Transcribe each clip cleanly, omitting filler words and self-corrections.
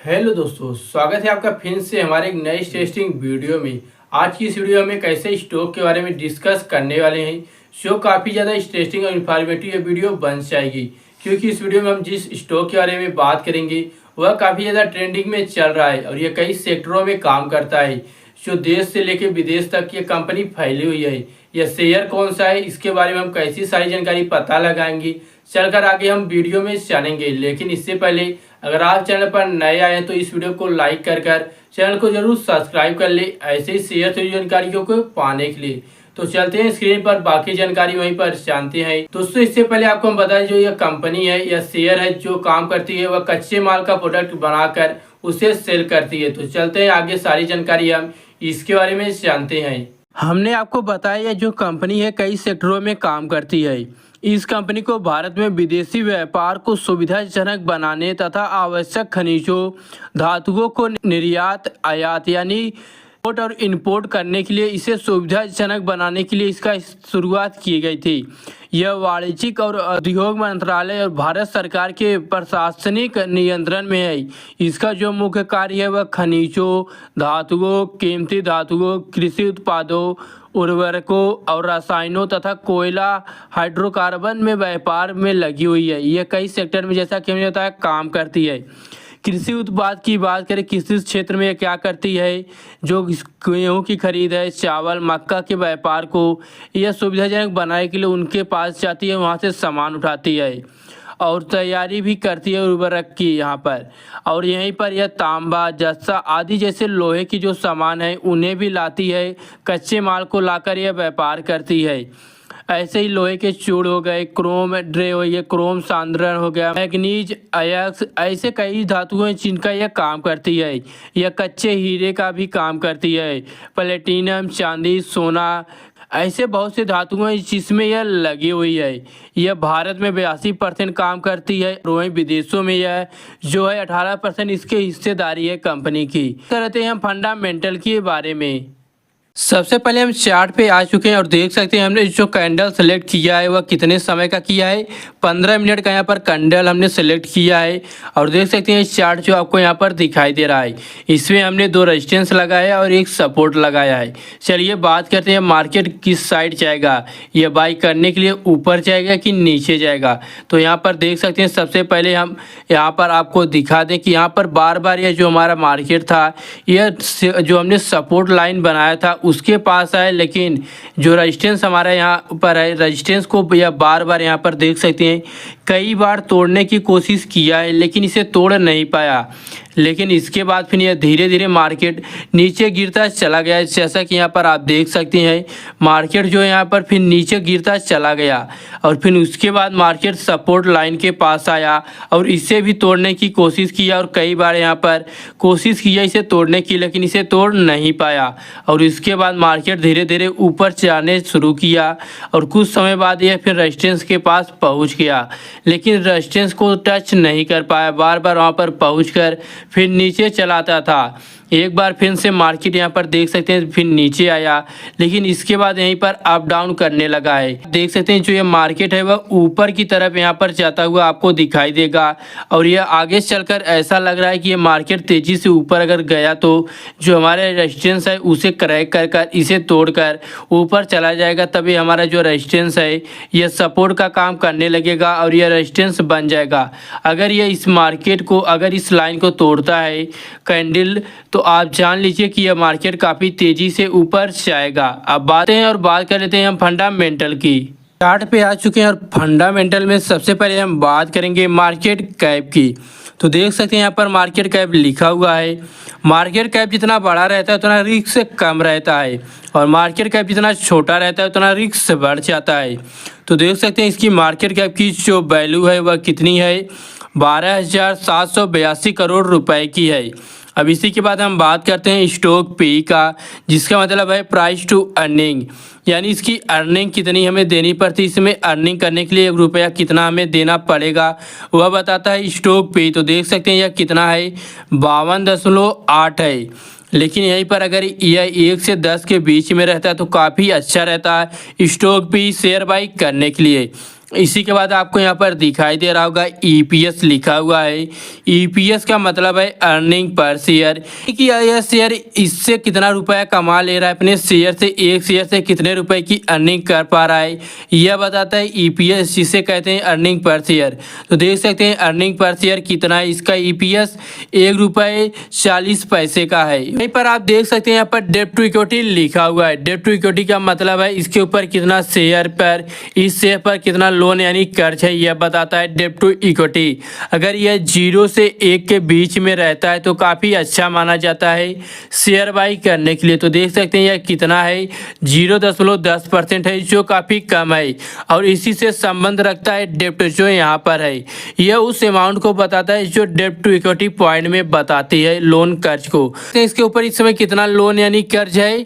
Hello दोस्तों, स्वागत है आपका फिर से हमारे एक नई टेस्टिंग वीडियो में। आज की इस वीडियो में कैसे स्टॉक के बारे में डिस्कस करने वाले हैं। शो काफ़ी ज़्यादा इंटरेस्टिंग और इन्फॉर्मेटिव वीडियो बन जाएगी, क्योंकि इस वीडियो में हम जिस स्टॉक के बारे में बात करेंगे वह काफ़ी ज़्यादा ट्रेंडिंग में चल रहा है और यह कई सेक्टरों में काम करता है। जो देश से लेकर विदेश तक ये कंपनी फैली हुई है। यह शेयर कौन सा है, इसके बारे में हम कैसी सारी जानकारी पता लगाएंगे। चलकर आगे हम वीडियो में जानेंगे, लेकिन इससे पहले अगर आप चैनल पर नए आए हैं तो इस वीडियो को लाइक कर चैनल को जरूर सब्सक्राइब कर ले, ऐसे ही शेयर से जानकारियों को पाने के लिए। तो चलते हैं स्क्रीन पर, बाकी जानकारी वहीं पर जानते हैं। दोस्तों, इससे पहले आपको हम बताएं, जो यह कंपनी है या शेयर है जो काम करती है वह कच्चे माल का प्रोडक्ट बनाकर उसे सेल करती है। तो चलते हैं आगे, सारी जानकारी हम इसके बारे में जानते हैं। हमने आपको बताया जो कंपनी है कई सेक्टरों में काम करती है। इस कंपनी को भारत में विदेशी व्यापार को सुविधाजनक बनाने तथा आवश्यक खनिजों धातुओं को निर्यात आयात यानी एक्सपोर्ट और इंपोर्ट करने के लिए इसे सुविधाजनक बनाने के लिए इसका शुरुआत की गई थी। यह वाणिज्यिक और उद्योग मंत्रालय और भारत सरकार के प्रशासनिक नियंत्रण में है। इसका जो मुख्य कार्य है वह खनिजों, धातुओं, कीमती धातुओं, कृषि उत्पादों, उर्वरकों और रसायनों तथा कोयला हाइड्रोकार्बन में व्यापार में लगी हुई है। यह कई सेक्टर में, जैसा कि हमने बताया, काम करती है। कृषि उत्पाद की बात करें, कृषि क्षेत्र में क्या करती है, जो गेहूँ की खरीद है, चावल, मक्का के व्यापार को यह सुविधाजनक बनाने के लिए उनके पास जाती है, वहाँ से सामान उठाती है और तैयारी भी करती है उर्वरक की यहाँ पर। और यहीं पर यह तांबा, जस्ता आदि जैसे लोहे की जो सामान है उन्हें भी लाती है। कच्चे माल को लाकर यह व्यापार करती है। ऐसे ही लोहे के चूड़ हो गए, क्रोम ड्रे हो गए, क्रोम सांद्रण हो गया, मैग्नीज, अयस्क, ऐसे कई धातुएं हैं जिनका यह काम करती है। यह कच्चे हीरे का भी काम करती है। प्लेटिनम, चांदी, सोना, ऐसे बहुत से धातुएं जिसमें यह लगी हुई है। यह भारत में 82% काम करती है, वहीं विदेशों में यह जो है 18% इसके हिस्सेदारी है कंपनी की। करते हैं हम फंडामेंटल के बारे में। सबसे पहले हम चार्ट पे आ चुके हैं और देख सकते हैं हमने जो कैंडल सेलेक्ट किया है वह कितने समय का किया है। 15 मिनट का यहाँ पर कैंडल हमने सेलेक्ट किया है और देख सकते हैं चार्ट जो आपको यहाँ पर दिखाई दे रहा है, इसमें हमने 2 रेजिस्टेंस लगाया और 1 सपोर्ट लगाया है। चलिए बात करते हैं मार्केट किस साइड जाएगा, यह बाई करने के लिए ऊपर जाएगा कि नीचे जाएगा। तो यहाँ पर देख सकते हैं, सबसे पहले हम यहाँ पर आपको दिखा दें कि यहाँ पर बार बार यह जो हमारा मार्केट था, यह जो हमने सपोर्ट लाइन बनाया था उसके पास है, लेकिन जो रेजिस्टेंस हमारा यहाँ पर है, रेजिस्टेंस को यह बार बार यहाँ पर देख सकते हैं कई बार तोड़ने की कोशिश किया है, लेकिन इसे तोड़ नहीं पाया। लेकिन इसके बाद फिर यह धीरे धीरे मार्केट नीचे गिरता चला गया। जैसा कि यहाँ पर आप देख सकते हैं मार्केट जो यहाँ पर फिर नीचे गिरता चला गया और फिर उसके बाद मार्केट सपोर्ट लाइन के पास आया और इसे भी तोड़ने की कोशिश किया और कई बार यहाँ पर कोशिश किया इसे तोड़ने की, लेकिन इसे तोड़ नहीं पाया। और इसके बाद मार्केट धीरे धीरे ऊपर जाने शुरू किया और कुछ समय बाद यह फिर रेजिस्टेंस के पास पहुँच गया, लेकिन रेजिस्टेंस को टच नहीं कर पाया। बार बार वहाँ पर पहुँच फिर नीचे चलाता था। एक बार फिर से मार्केट यहाँ पर देख सकते हैं फिर नीचे आया, लेकिन इसके बाद यहीं पर अप डाउन करने लगा है। देख सकते हैं जो ये मार्केट है वह ऊपर की तरफ यहाँ पर जाता हुआ आपको दिखाई देगा और यह आगे चलकर ऐसा लग रहा है कि ये मार्केट तेजी से ऊपर अगर गया तो जो हमारे रेजिस्टेंस है उसे क्रैक कर इसे तोड़कर ऊपर चला जाएगा। तभी हमारा जो रेजिस्टेंस है यह सपोर्ट का काम करने लगेगा और यह रेजिस्टेंस बन जाएगा। अगर ये इस मार्केट को, अगर इस लाइन को तोड़ता है कैंडल, तो आप जान लीजिए कि यह मार्केट काफ़ी तेज़ी से ऊपर जाएगा। अब बात कर लेते हैं हम फंडामेंटल की। चार्ट पे आ चुके हैं और फंडामेंटल में सबसे पहले हम बात करेंगे मार्केट कैप की। तो देख सकते हैं यहाँ पर मार्केट कैप लिखा हुआ है। मार्केट कैप जितना बड़ा रहता है उतना रिस्क कम रहता है और मार्केट कैप जितना छोटा रहता है उतना रिस्क बढ़ जाता है। तो देख सकते हैं इसकी मार्केट कैप की जो वैल्यू है वह कितनी है, 12,782 करोड़ रुपए की है। अब इसी के बाद हम बात करते हैं स्टॉक पी का, जिसका मतलब है प्राइस टू अर्निंग, यानी इसकी अर्निंग कितनी हमें देनी पड़ती है। इसमें अर्निंग करने के लिए 1 रुपया कितना हमें देना पड़ेगा वह बताता है स्टॉक पी। तो देख सकते हैं यह कितना है, 52.8 है। लेकिन यहीं पर अगर यह 1 से 10 के बीच में रहता है तो काफ़ी अच्छा रहता है स्टॉक पी शेयर बाई करने के लिए। इसी के बाद आपको यहाँ पर दिखाई दे रहा होगा ईपीएस लिखा हुआ है। ईपीएस का मतलब है अर्निंग पर शेयर, कि यह शेयर इससे कितना रुपया कमा ले रहा है, अपने शेयर से, एक शेयर से कितने रुपए की अर्निंग कर पा रहा है, यह बताता है ईपीएस, जिसे कहते हैं अर्निंग पर शेयर। तो देख सकते हैं अर्निंग पर शेयर कितना है, इसका ईपीएस ₹1.40 का है। यहीं पर आप देख सकते हैं यहाँ पर डेब्ट टू इक्विटी लिखा हुआ है। डेब्ट टू इक्विटी का मतलब है इसके ऊपर कितना शेयर पर, इस शेयर पर कितना लोन यानी कर्ज है, यह बताता है डेब्ट टू इक्विटी। अगर यह 0 से 1 के बीच में रहता है तो काफ़ी अच्छा माना जाता है शेयर बाई करने के लिए। तो देख सकते हैं यह कितना है, 0.10% है, जो काफ़ी कम है और इसी से संबंध रखता है डेब्ट जो यहाँ पर है। यह उस अमाउंट को बताता है जो डेब्ट टू इक्विटी पॉइंट में बताती है लोन कर्ज को। इसके ऊपर इस समय कितना लोन यानी कर्ज है,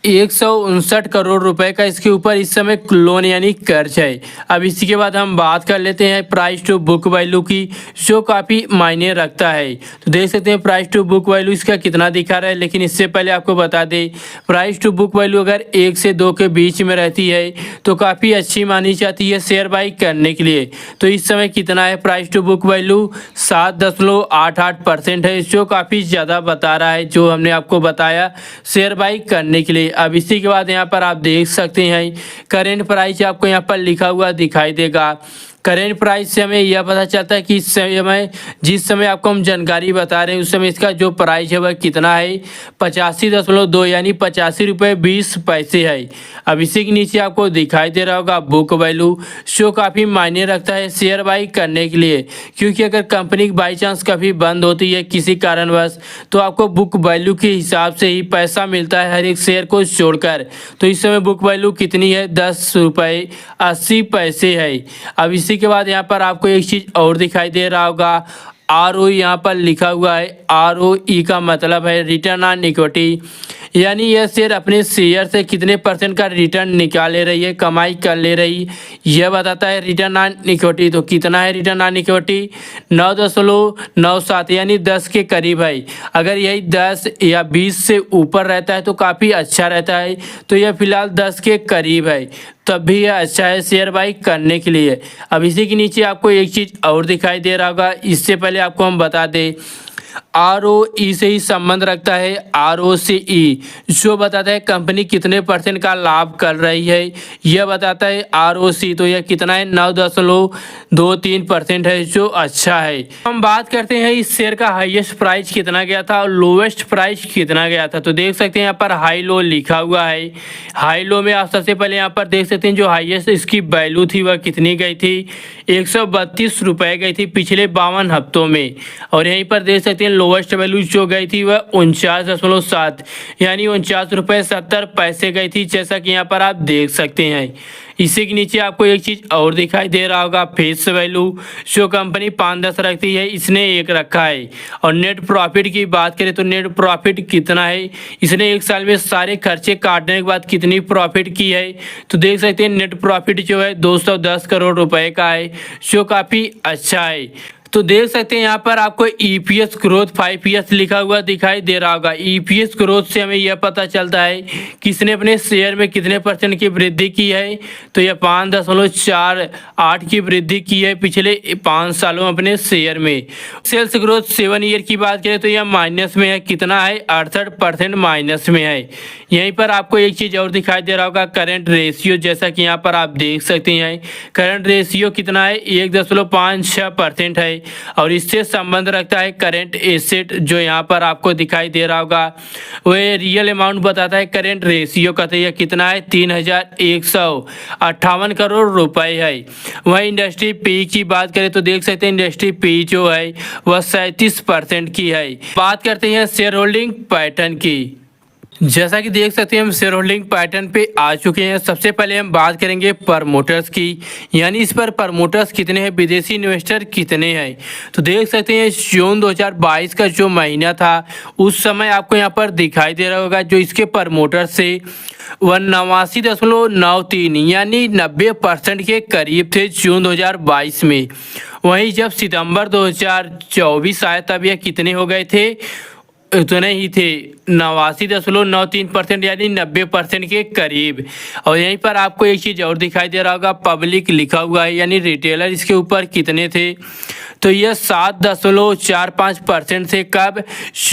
159 करोड़ रुपए का इसके ऊपर इस समय लोन यानी कर्ज है। अब इसी के बाद हम बात कर लेते हैं प्राइस टू बुक वैल्यू की, जो काफ़ी मायने रखता है। तो देख सकते हैं प्राइस टू बुक वैल्यू इसका कितना दिखा रहा है, लेकिन इससे पहले आपको बता दें प्राइस टू बुक वैल्यू अगर 1 से 2 के बीच में रहती है तो काफ़ी अच्छी मानी जाती है शेयर बाई करने के लिए। तो इस समय कितना है प्राइस टू बुक वैल्यू, 7.88% है, जो काफ़ी ज़्यादा बता रहा है, जो हमने आपको बताया शेयर बाई करने के लिए। अब इसी के बाद यहाँ पर आप देख सकते हैं करेंट प्राइस आपको यहाँ पर लिखा हुआ दिखाई देगा। करेंट प्राइस से हमें यह पता चलता है कि इस समय, जिस समय आपको हम जानकारी बता रहे हैं, उस समय इसका जो प्राइस है वह कितना है, 85.2 यानी 85.20 है। अब इसी के नीचे आपको दिखाई दे रहा होगा बुक वैल्यू, जो काफ़ी मायने रखता है शेयर बाई करने के लिए, क्योंकि अगर कंपनी बाई चांस कभी बंद होती है किसी कारणवश तो आपको बुक वैल्यू के हिसाब से ही पैसा मिलता है हर एक शेयर को छोड़कर। तो इस समय बुक वैल्यू कितनी है, ₹10.80 है। अब इसी के बाद यहाँ पर आपको एक चीज़ और दिखाई दे रहा होगा, ROE यहाँ पर लिखा हुआ है। ROE का मतलब है रिटर्न ऑन इक्विटी, यानी यह शेयर अपने शेयर से कितने % का रिटर्न निकाल ले रही है, कमाई कर ले रही, यह बताता है रिटर्न ऑन इक्विटी। तो कितना है रिटर्न ऑन इक्विटी, 9.97 यानी 10 के करीब है। अगर यही 10 या 20 से ऊपर रहता है तो काफ़ी अच्छा रहता है, तो यह फिलहाल 10 के करीब है, तब भी यह अच्छा है शेयर बाई करने के लिए। अब इसी के नीचे आपको एक चीज़ और दिखाई दे रहा होगा, इससे पहले आपको हम बता दें ROE से ही संबंध रखता है ROCE, जो बताता है कंपनी कितने % का लाभ कर रही है, यह बताता है ROC। तो यह कितना है, 9.23% है, जो अच्छा है। हम बात करते हैं इस शेयर का हाईएस्ट प्राइस कितना गया था और लोवेस्ट प्राइस कितना गया था। तो देख सकते हैं यहाँ पर हाई लो लिखा हुआ है। हाई लो में आप सबसे पहले यहाँ पर देख सकते हैं जो हाईएस्ट इसकी वैल्यू थी वह कितनी गई थी, 132 रुपये गई थी पिछले 52 हफ्तों में। और यहीं पर देख सकते हैं लोवेस्ट वैल्यू जो गई थी वह 49.7 यानी 49.70 गई थी, जैसा कि यहाँ पर आप देख सकते हैं। इसी के नीचे आपको एक चीज़ और दिखाई दे रहा होगा फेस वैल्यू, जो कंपनी 5-10 रखती है, इसने 1 रखा है। और नेट प्रॉफिट की बात करें तो नेट प्रॉफिट कितना है, इसने 1 साल में सारे खर्चे काटने के बाद कितनी प्रॉफिट की है। तो देख सकते हैं नेट प्रॉफिट जो है 210 करोड़ रुपए का है, जो काफ़ी अच्छा है। तो देख सकते हैं यहाँ पर आपको EPS ग्रोथ 5 ईयर्स लिखा हुआ दिखाई दे रहा होगा। EPS ग्रोथ से हमें यह पता चलता है कि इसने अपने शेयर में कितने % की वृद्धि की है, तो यह 5.48 की वृद्धि की है पिछले 5 सालों में अपने शेयर में। सेल्स ग्रोथ 7 ईयर की बात करें तो यह माइनस में है, कितना है, 68% माइनस में है। यहीं पर आपको एक चीज़ और दिखाई दे रहा होगा करेंट रेशियो, जैसा कि यहाँ पर आप देख सकते हैं करेंट रेशियो कितना है, 1.56% है। और इससे संबंध रखता है करेंट एसेट, जो यहाँ पर आपको दिखाई दे रहा होगा वह रियल अमाउंट बताता है करेंट रेशियो का, तो यह कितना है, 3158 करोड़ रुपए है। वहीं इंडस्ट्री पी की बात करें तो देख सकते हैं इंडस्ट्री पी जो है वह 37% की है। बात करते हैं शेयर होल्डिंग पैटर्न की, जैसा कि देख सकते हैं हम शेयर होल्डिंग पैटर्न पे आ चुके हैं। सबसे पहले हम बात करेंगे प्रमोटर्स की, यानी इस पर प्रमोटर्स कितने हैं, विदेशी इन्वेस्टर कितने हैं। तो देख सकते हैं जून 2022 का जो महीना था उस समय आपको यहाँ पर दिखाई दे रहा होगा जो इसके प्रमोटर्स से वह 89.93 यानी 90% के करीब थे जून 2022 में। वहीं जब सितंबर 2024 आया तब यह कितने हो गए थे, उतने ही थे, 89.93% यानी 90% के करीब। और यहीं पर आपको एक चीज़ और दिखाई दे रहा होगा, पब्लिक लिखा हुआ है यानी रिटेलर इसके ऊपर कितने थे, तो यह 7.45% थे। कब?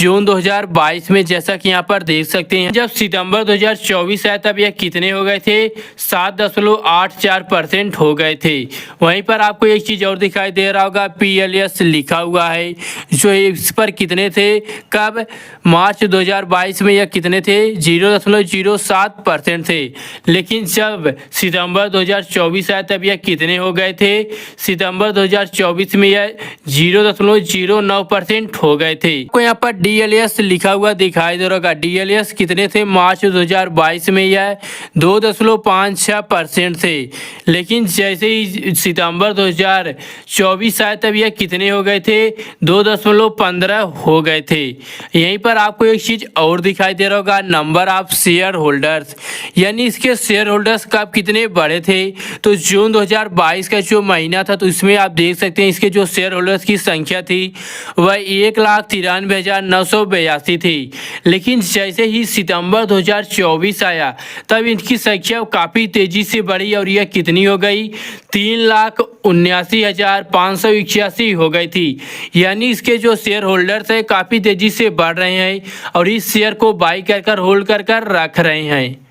जून 2022 में, जैसा कि यहाँ पर देख सकते हैं। जब सितंबर 2024 आया तब यह कितने हो गए थे? 7.84% हो गए थे। वहीं पर आपको एक चीज़ और दिखाई दे रहा होगा, PLS लिखा हुआ है, जो इस पर कितने थे? कब? मार्च 2022 में यह कितने थे? 0.07% थे। लेकिन जब सितंबर 2024 आया तब यह कितने हो गए थे? सितंबर 2024 में यह 0.09% हो गए थे। आपको यहाँ पर DLS लिखा हुआ दिखाई दे रहा होगा। DLS कितने थे? मार्च 2022 में यह 2.56% थे। लेकिन जैसे ही सितंबर 2024 आया तब यह कितने हो गए थे? 2.15 हो गए थे। यहीं पर आपको एक चीज़ और दिखाई दे रहा होगा, नंबर ऑफ शेयर होल्डर्स, यानी इसके शेयर होल्डर्स कब कितने बड़े थे? तो जून 2022 का जो महीना था तो इसमें आप देख सकते हैं इसके जो शेयर होल्डर्स की संख्या थी वह 1,93,982 थी। लेकिन जैसे ही सितंबर 2024 आया तब इनकी संख्या काफ़ी तेज़ी से बढ़ी और यह कितनी हो गई? 3,79,581 हो गई थी। यानी इसके जो शेयर होल्डर्स है काफ़ी तेज़ी से बढ़ रहे हैं और इस शेयर को बाई कर होल्ड कर रख रहे हैं।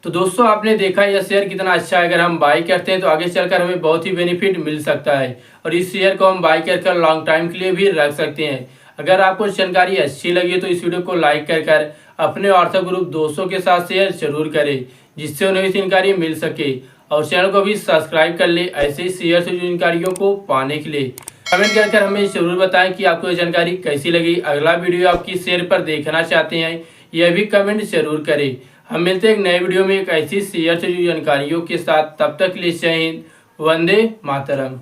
तो दोस्तों आपने देखा यह शेयर कितना अच्छा है। अगर हम बाई करते हैं तो आगे चलकर हमें बहुत ही बेनिफिट मिल सकता है और इस शेयर को हम बाई कर लॉन्ग टाइम के लिए भी रख सकते हैं। अगर आपको जानकारी अच्छी लगी तो इस वीडियो को लाइक कर अपने व्हाट्सएप ग्रुप दोस्तों के साथ शेयर जरूर करें, जिससे उन्हें भी जानकारी मिल सके। और चैनल को भी सब्सक्राइब कर ले ऐसे ही शेयर से जानकारियों को पाने के लिए। कमेंट कर हमें जरूर बताएं कि आपको ये जानकारी कैसी लगी। अगला वीडियो आप किस शेयर पर देखना चाहते हैं यह भी कमेंट जरूर करें। हम मिलते हैं एक नए वीडियो में एक ऐसी शेयर से जुड़ी जानकारियों के साथ। तब तक के लिए जय हिंद, वंदे मातरम।